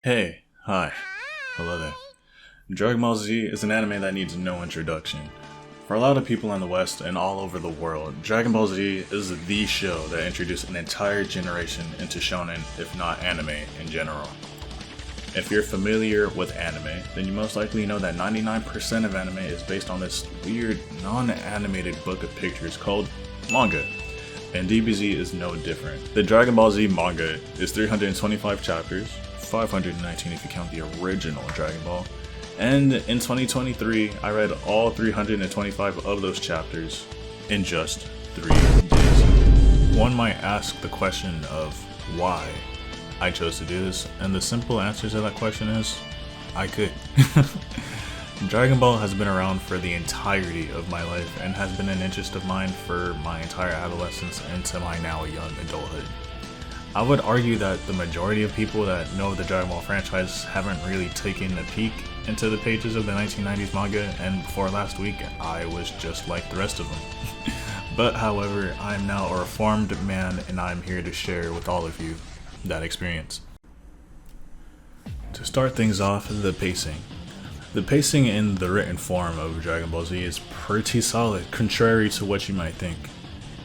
Hey, hi, hello there. Dragon Ball Z is an anime that needs no introduction. For a lot of people in the West and all over the world, Dragon Ball Z is the show that introduced an entire generation into shonen, if not anime in general. If you're familiar with anime, then you most likely know that 99% of anime is based on this weird, non-animated book of pictures called manga. And DBZ is no different. The Dragon Ball Z manga is 325 chapters, 519 if you count the original Dragon Ball. And in 2023, I read all 325 of those chapters in just 3 days. One might ask the question of why I chose to do this, and the simple answer to that question is, I could. Dragon Ball has been around for the entirety of my life and has been an interest of mine for my entire adolescence into my now young adulthood. I would argue that the majority of people that know the Dragon Ball franchise haven't really taken a peek into the pages of the 1990s manga, and before last week, I was just like the rest of them. But however, I am now a reformed man and I'm here to share with all of you that experience. To start things off, the pacing. The pacing in the written form of Dragon Ball Z is pretty solid, contrary to what you might think.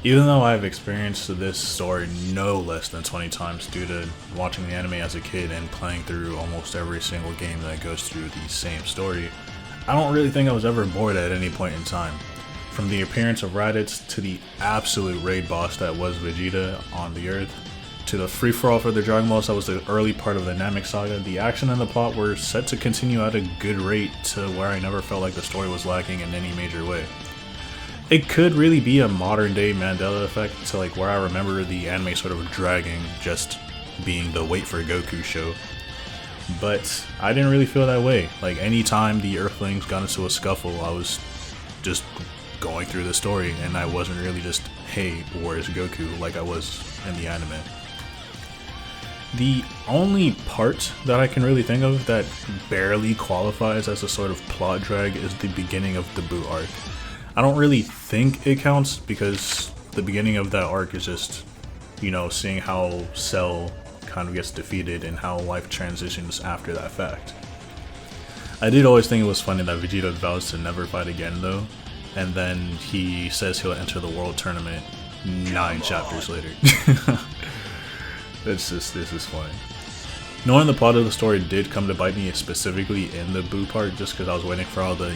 Even though I've experienced this story no less than 20 times due to watching the anime as a kid and playing through almost every single game that goes through the same story, I don't really think I was ever bored at any point in time. From the appearance of Raditz to the absolute raid boss that was Vegeta on the Earth, to the free-for-all for the Dragon Balls that was the early part of the Namek Saga, the action and the plot were set to continue at a good rate to where I never felt like the story was lacking in any major way. It could really be a modern day Mandela effect to like where I remember the anime sort of dragging, just being the wait for Goku show. But I didn't really feel that way. Like anytime the Earthlings got into a scuffle, I was just going through the story and I wasn't really just, hey, where's Goku, like I was in the anime. The only part that I can really think of that barely qualifies as a sort of plot drag is the beginning of the Boo arc. I don't really think it counts because the beginning of that arc is just, seeing how Cell kind of gets defeated and how life transitions after that fact. I did always think it was funny that Vegeta vows to never fight again though, and then he says he'll enter the World Tournament 9 chapters later. This is funny. Knowing the plot of the story did come to bite me specifically in the Boo part just because I was waiting for all the,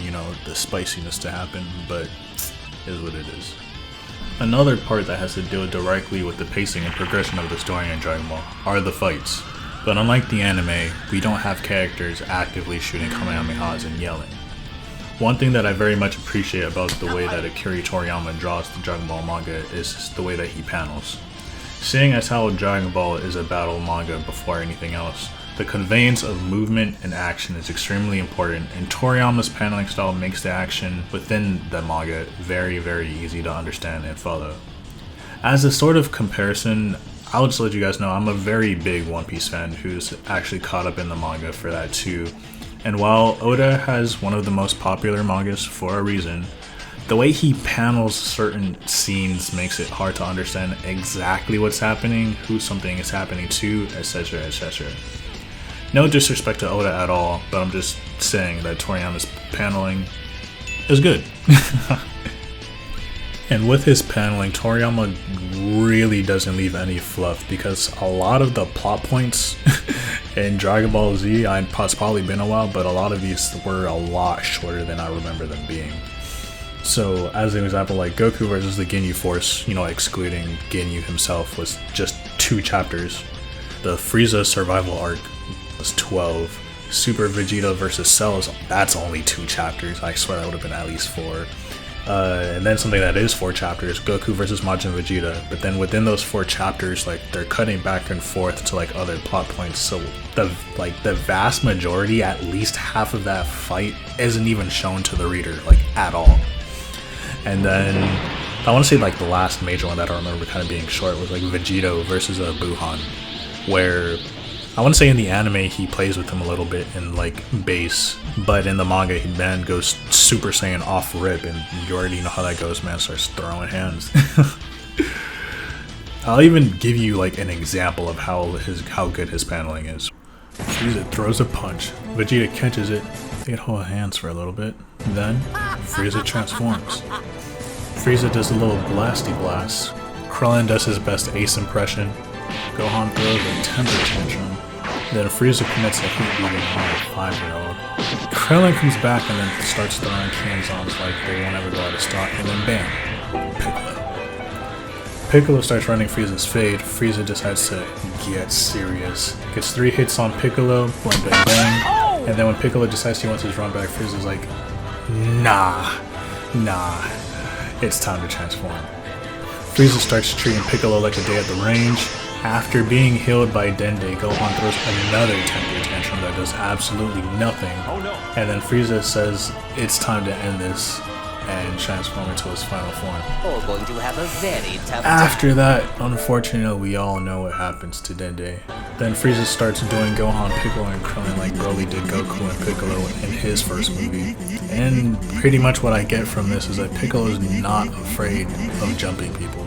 the spiciness to happen, but it is what it is. Another part that has to deal directly with the pacing and progression of the story in Dragon Ball are the fights. But unlike the anime, we don't have characters actively shooting Kamehamehas and yelling. One thing that I very much appreciate about the way that Akira Toriyama draws the Dragon Ball manga is the way that he panels. Seeing as how Dragon Ball is a battle manga before anything else, the conveyance of movement and action is extremely important, and Toriyama's paneling style makes the action within the manga very, very easy to understand and follow. As a sort of comparison, I'll just let you guys know I'm a very big One Piece fan who's actually caught up in the manga for that too. And while Oda has one of the most popular mangas for a reason, the way he panels certain scenes makes it hard to understand exactly what's happening, who something is happening to, etc, etc. No disrespect to Oda at all, but I'm just saying that Toriyama's paneling is good. And with his paneling, Toriyama really doesn't leave any fluff because a lot of the plot points in Dragon Ball Z, it's probably been a while, but a lot of these were a lot shorter than I remember them being. So, as an example, like Goku versus the Ginyu Force, excluding Ginyu himself, was just 2 chapters. The Frieza survival arc was 12. Super Vegeta versus Cell, that's only 2 chapters. I swear that would have been at least 4. And then something that is 4 chapters, Goku versus Majin Vegeta. But then within those 4 chapters, they're cutting back and forth to other plot points. So the vast majority, at least half of that fight, isn't even shown to the reader at all. And then I want to say the last major one that I remember kind of being short was Vegito versus Buhan, where I want to say in the anime he plays with him a little bit in base, but in the manga man goes Super Saiyan off rip, and you already know how that goes, man starts throwing hands. I'll even give you an example of how good his paneling is. Frieza throws a punch. Vegeta catches it. They hold hands for a little bit. Then, Frieza transforms. Frieza does a little blasty blast. Krillin does his best ace impression. Gohan throws a temper tantrum. Then Frieza commits a heat beating on a 5-year-old. Krillin comes back and then starts throwing Kanzons like they won't ever go out of stock, and then bam, Piccolo. Piccolo starts running Frieza's fade. Frieza decides to get serious. Gets 3 hits on Piccolo, bang bang bang. And then when Piccolo decides he wants his run back, Frieza's like, nah, it's time to transform. Frieza starts treating Piccolo like a day at the range. After being healed by Dende, Gohan throws another temper tantrum that does absolutely nothing. And then Frieza says it's time to end this and transform into his final form. All going to have a very tough time. After that, unfortunately, we all know what happens to Dende. Then Frieza starts doing Gohan, Piccolo, and Krillin like Broly did Goku and Piccolo in his first movie. And pretty much what I get from this is that Piccolo is not afraid of jumping people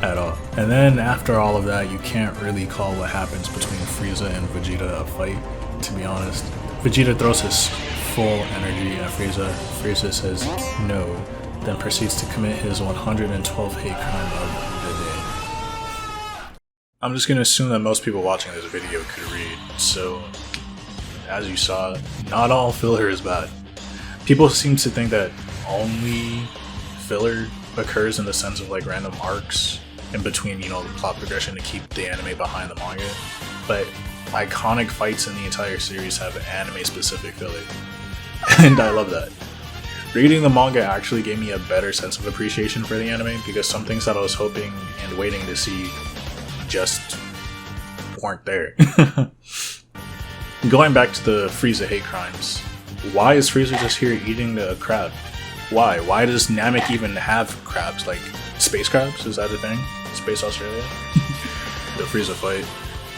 at all. And then after all of that, you can't really call what happens between Frieza and Vegeta a fight, to be honest. Vegeta throws his full energy at Frieza says no, then proceeds to commit his 112th hate crime of the day. I'm just gonna assume that most people watching this video could read, so as you saw, not all filler is bad. People seem to think that only filler occurs in the sense of like random arcs in between, you know, the plot progression to keep the anime behind the manga, but iconic fights in the entire series have anime specific filler. And I love that. Reading the manga actually gave me a better sense of appreciation for the anime because some things that I was hoping and waiting to see just weren't there. Going back to the Frieza hate crimes, why is Frieza just here eating the crab? Why? Why does Namek even have crabs? Like, space crabs? Is that a thing? Space Australia? The Frieza fight.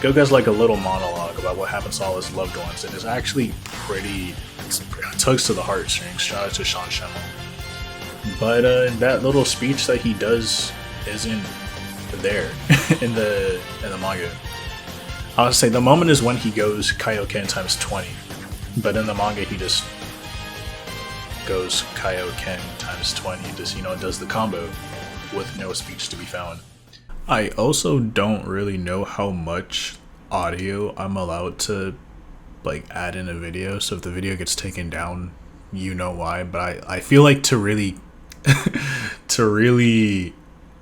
Goku has like a little monologue about what happens to all his loved ones, and it's actually pretty, it tugs to the heartstrings. Shout out to Sean Schemmel. But that little speech that he does isn't there in the manga. I would say the moment is when he goes Kaioken times 20, but in the manga he just goes Kaioken times 20, just, you know, does the combo with no speech to be found. I also don't really know how much audio I'm allowed to like add in a video, so if the video gets taken down, you know why, but I feel like to really to really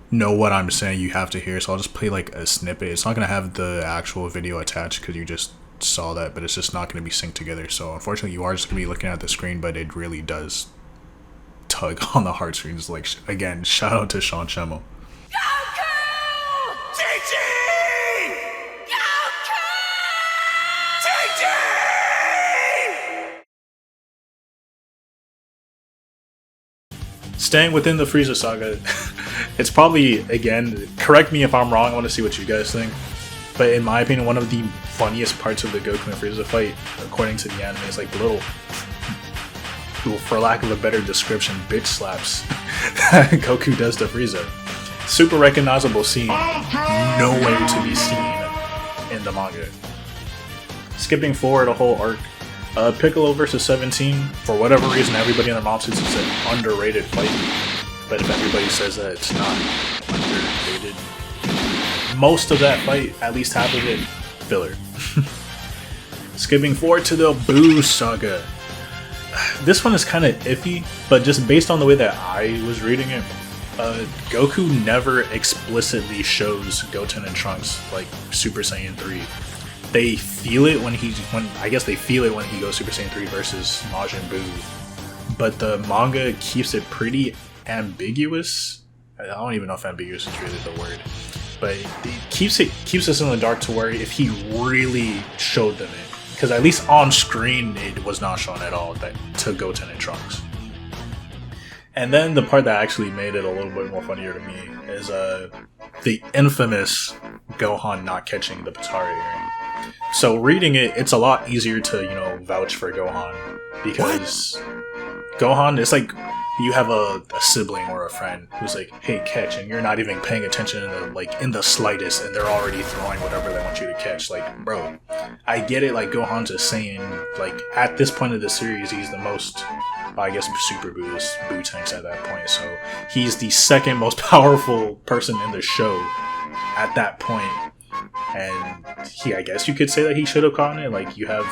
know what I'm saying, you have to hear, so I'll just play like a snippet. It's not going to have the actual video attached because you just saw that, but it's just not going to be synced together, so unfortunately you are just going to be looking at the screen, but it really does tug on the heartstrings. Like, again, shout out to Sean Schemmel. Staying within the Frieza saga, it's probably, again, correct me if I'm wrong, I want to see what you guys think, but in my opinion, one of the funniest parts of the Goku and Frieza fight, according to the anime, is like the little, for lack of a better description, bitch slaps that Goku does to Frieza. Super recognizable scene, nowhere to be seen in the manga. Skipping forward a whole arc, Piccolo versus 17, for whatever reason everybody in their mom says it's an underrated fight, but if everybody says that it's not underrated, most of that fight, at least half of it, filler. Skipping forward to the Buu saga. This one is kind of iffy, but just based on the way that I was reading it, Goku never explicitly shows Goten and Trunks like Super Saiyan 3. They feel it when I guess they feel it when he goes Super Saiyan 3 versus Majin Buu. But the manga keeps it pretty ambiguous. I don't even know if ambiguous is really the word. But it keeps us in the dark to where if he really showed them it. Because at least on screen it was not shown at all to Goten and Trunks. And then the part that actually made it a little bit more funnier to me is the infamous Gohan not catching the Potara earring. So reading it, it's a lot easier to, you know, vouch for Gohan, because Gohan is like, you have a sibling or a friend who's like, hey, catch, and you're not even paying attention in the slightest, and they're already throwing whatever they want you to catch. Like, bro, I get it. Like, Gohan's just saying, like, at this point of the series, he's the most, I guess, Super Buu is Buu-Tanks at that point. So he's the second most powerful person in the show at that point. And I guess you could say that he should have caught it. Like, you have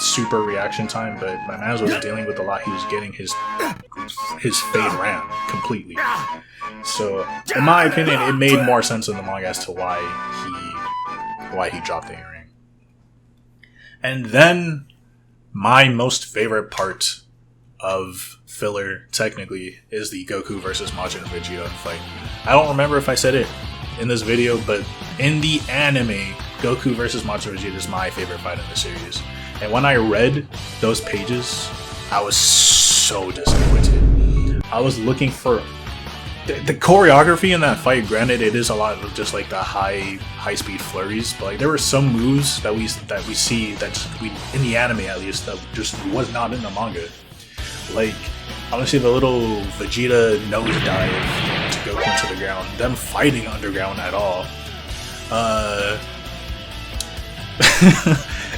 super reaction time, but my man was dealing with a lot. He was getting his fade ran completely. So, in my opinion, it made more sense in the manga as to why he dropped the earring. And then, my most favorite part of filler, technically, is the Goku versus Majin Vegeta fight. I don't remember if I said it in this video, but in the anime, Goku versus Majin Vegeta is my favorite fight in the series. And when I read those pages, I was so disappointed. I was looking for the choreography in that fight. Granted, it is a lot of just like the high speed flurries, but like there were some moves that we see that we in the anime at least that just was not in the manga. Like honestly, the little Vegeta nosedive to Goku into the ground, them fighting underground at all.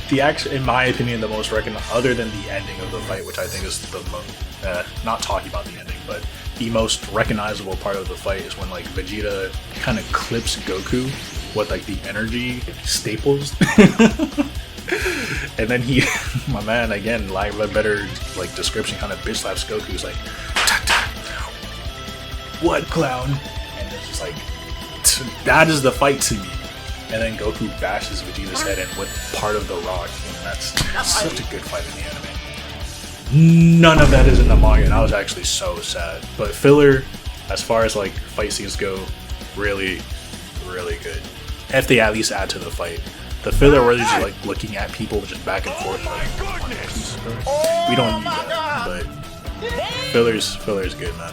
The action, in my opinion, the most recognizable, other than the ending of the fight, which I think is the most, not talking about the ending, but the most recognizable part of the fight is when like Vegeta kind of clips Goku with like the energy staples, and then he, my man, again, like a better like description, kind of bitch slaps Goku. He's like, "What, clown?" And it's just like, that is the fight to me. And then Goku bashes Vegeta's head in with part of the rock, and that's such a good fight in the anime. None of that is in the manga, and I was actually so sad. But filler, as far as like fight scenes go, really, really good. If they at least add to the fight. The filler where they're just like looking at people just back and forth, like, we don't need that. But filler's good, man.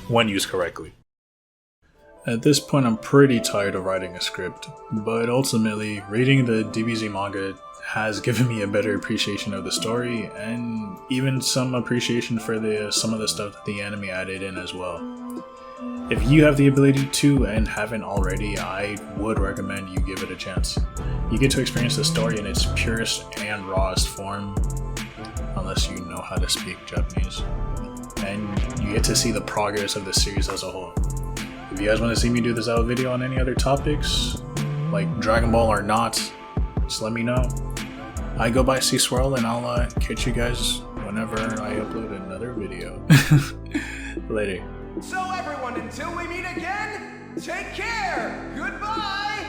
When used correctly. At this point, I'm pretty tired of writing a script, but ultimately, reading the DBZ manga has given me a better appreciation of the story, and even some appreciation for some of the stuff that the anime added in as well. If you have the ability to and haven't already, I would recommend you give it a chance. You get to experience the story in its purest and rawest form, unless you know how to speak Japanese, and you get to see the progress of the series as a whole. If you guys want to see me do this out video on any other topics, like Dragon Ball or not, just let me know. I go by C-Swirl, and I'll catch you guys whenever I upload another video. Later. So everyone, until we meet again, take care! Goodbye!